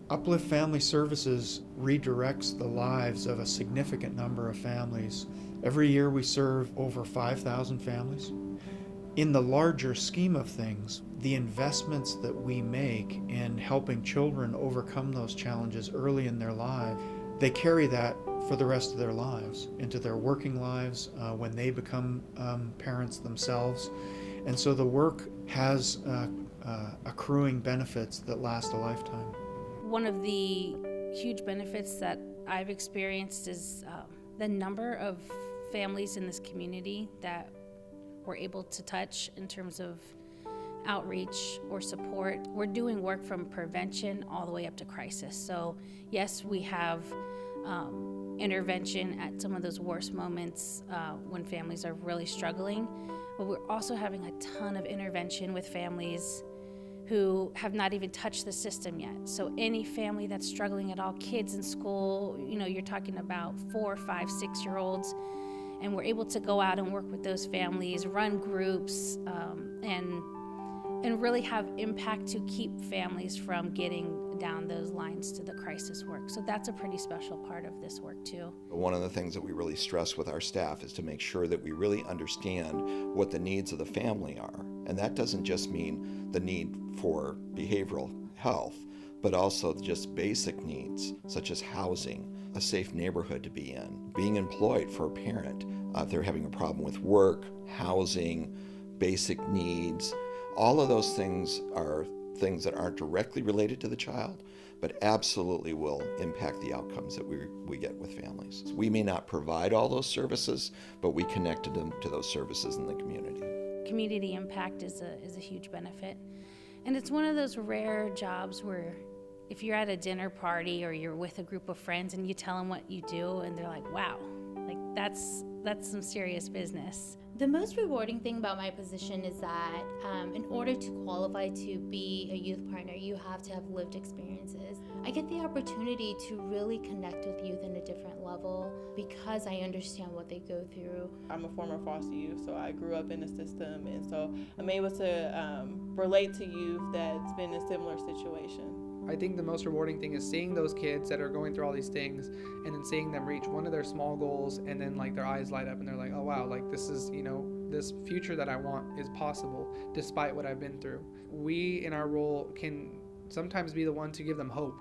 Uplift Family Services redirects the lives of a significant number of families. Every year we serve over 5,000 families. In the larger scheme of things, the investments that we make in helping children overcome those challenges early in their life, they carry that for the rest of their lives, into their working lives, when they become parents themselves. And so the work has accruing benefits that last a lifetime. One of the huge benefits that I've experienced is the number of families in this community that we're able to touch in terms of outreach or support. We're doing work from prevention all the way up to crisis. So yes, we have intervention at some of those worst moments when families are really struggling, but we're also having a ton of intervention with families who have not even touched the system yet. So any family that's struggling at all, kids in school, you're talking about 4, 5, 6-year-olds, and we're able to go out and work with those families, run groups, and really have impact to keep families from getting down those lines to the crisis work. So that's a pretty special part of this work too. One of the things that we really stress with our staff is to make sure that we really understand what the needs of the family are. And that doesn't just mean the need for behavioral health, but also just basic needs such as housing, a safe neighborhood to be in, being employed for a parent, if they're having a problem with work, housing, basic needs. All of those things are things that aren't directly related to the child, but absolutely will impact the outcomes that we get with families. We may not provide all those services, but we connected them to those services in the community. Community impact is a huge benefit. And it's one of those rare jobs where if you're at a dinner party or you're with a group of friends and you tell them what you do and they're like, wow, like that's some serious business. The most rewarding thing about my position is that in order to qualify to be a youth partner, you have to have lived experiences. I get the opportunity to really connect with youth in a different level because I understand what they go through. I'm a former foster youth, so I grew up in the system, and so I'm able to relate to youth that's been in a similar situation. I think the most rewarding thing is seeing those kids that are going through all these things and then seeing them reach one of their small goals and then like their eyes light up and they're like, oh wow, like this is, this future that I want is possible despite what I've been through. We in our role can sometimes be the one to give them hope.